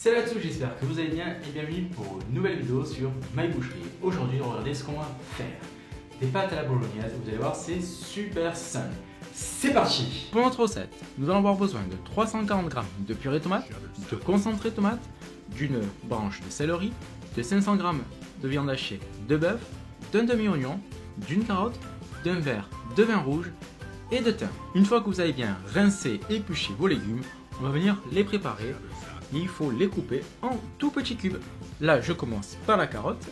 Salut à tous, j'espère que vous allez bien et bienvenue pour une nouvelle vidéo sur My Boucherie. Aujourd'hui, regardez ce qu'on va faire. Des pâtes à la bolognaise, vous allez voir, c'est super simple. C'est parti! Pour notre recette, nous allons avoir besoin de 340 g de purée tomate, de concentré tomate, d'une branche de céleri, de 500 g de viande hachée de bœuf, d'un demi-oignon, d'une carotte, d'un verre de vin rouge et de thym. Une fois que vous avez bien rincé et épluché vos légumes, on va venir les préparer. Il faut les couper en tout petits cubes. Là, je commence par la carotte.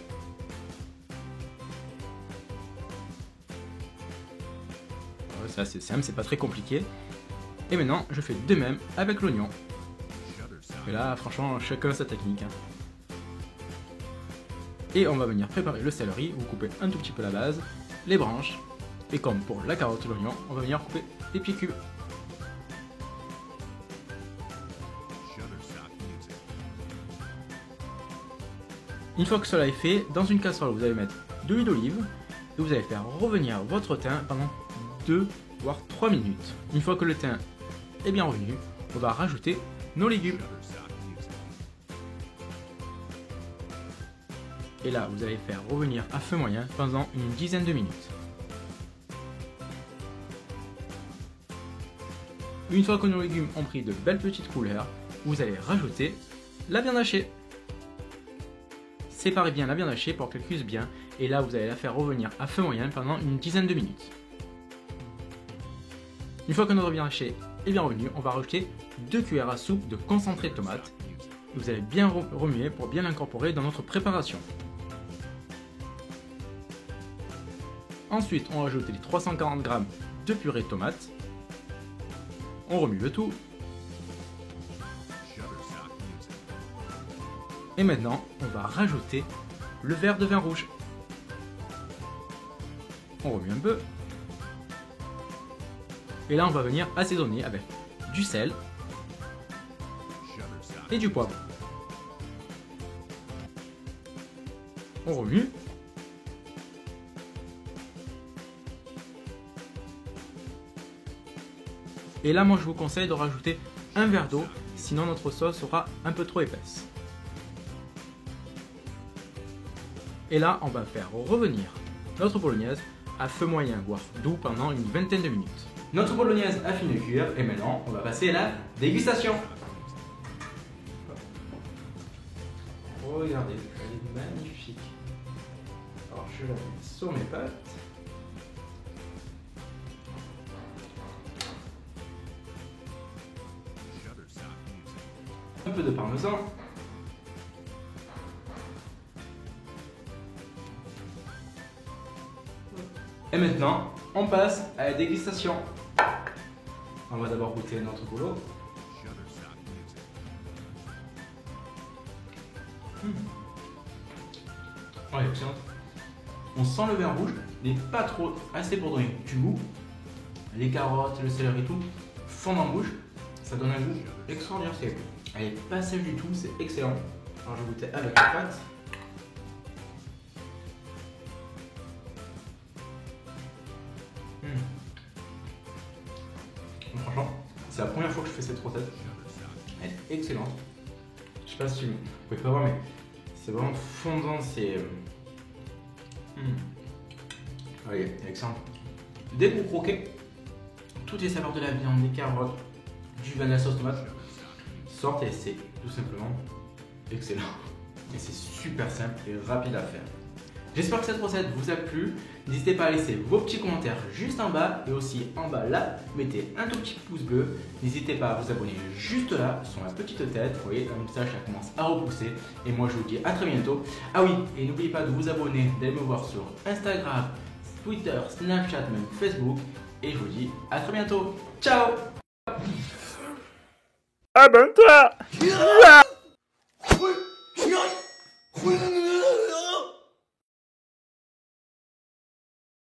Ça, c'est simple, c'est pas très compliqué. Et maintenant, je fais de même avec l'oignon. Et là, franchement, chacun sa technique. Et on va venir préparer le céleri. Vous coupez un tout petit peu la base, les branches. Et comme pour la carotte et l'oignon, on va venir couper les petits cubes. Une fois que cela est fait, dans une casserole, vous allez mettre de l'huile d'olive et vous allez faire revenir votre thym pendant 2 voire 3 minutes. Une fois que le thym est bien revenu, on va rajouter nos légumes. Et là, vous allez faire revenir à feu moyen pendant une dizaine de minutes. Une fois que nos légumes ont pris de belles petites couleurs, vous allez rajouter la viande hachée. Séparez bien la viande hachée pour qu'elle cuise bien et là vous allez la faire revenir à feu moyen pendant une dizaine de minutes. Une fois que notre viande hachée est bien revenue, on va rajouter 2 cuillères à soupe de concentré de tomate. Vous allez bien remuer pour bien l'incorporer dans notre préparation. Ensuite, on va ajouter les 340 g de purée de tomate. On remue le tout. Et maintenant, on va rajouter le verre de vin rouge. On remue un peu. Et là, on va venir assaisonner avec du sel et du poivre. On remue. Et là, moi, je vous conseille de rajouter un verre d'eau, sinon notre sauce sera un peu trop épaisse. Et là, on va faire revenir notre bolognaise à feu moyen, voire doux pendant une vingtaine de minutes. Notre bolognaise a fini de cuire et maintenant, on va passer à la dégustation. Regardez, elle est magnifique. Alors, je la mets sur mes pâtes. Un peu de parmesan. Et maintenant, on passe à la dégustation. On va d'abord goûter notre bolo. Oh, elle est excellente. On sent le vin rouge, mais pas trop, assez pour donner du goût. Les carottes, le céleri et tout fondent en bouche. Ça donne un goût extraordinaire. Elle est pas sèche du tout, c'est excellent. Alors je vais goûter avec la pâte. Franchement, c'est la première fois que je fais cette recette. Elle est excellente. Je sais pas si vous pouvez pas voir, mais c'est vraiment fondant. C'est. Oui, excellent. Dès que vous croquez, toutes les saveurs de la viande, des carottes, du vin de la sauce tomate sortent et c'est tout simplement excellent. Et c'est super simple et rapide à faire. J'espère que cette recette vous a plu. N'hésitez pas à laisser vos petits commentaires juste en bas et aussi en bas là, mettez un tout petit pouce bleu. N'hésitez pas à vous abonner juste là sur la petite tête. Vous voyez, comme ça, ça commence à repousser. Et moi, je vous dis à très bientôt. Ah oui, et n'oubliez pas de vous abonner, d'aller me voir sur Instagram, Twitter, Snapchat, même Facebook. Et je vous dis à très bientôt. Ciao! Abonne-toi!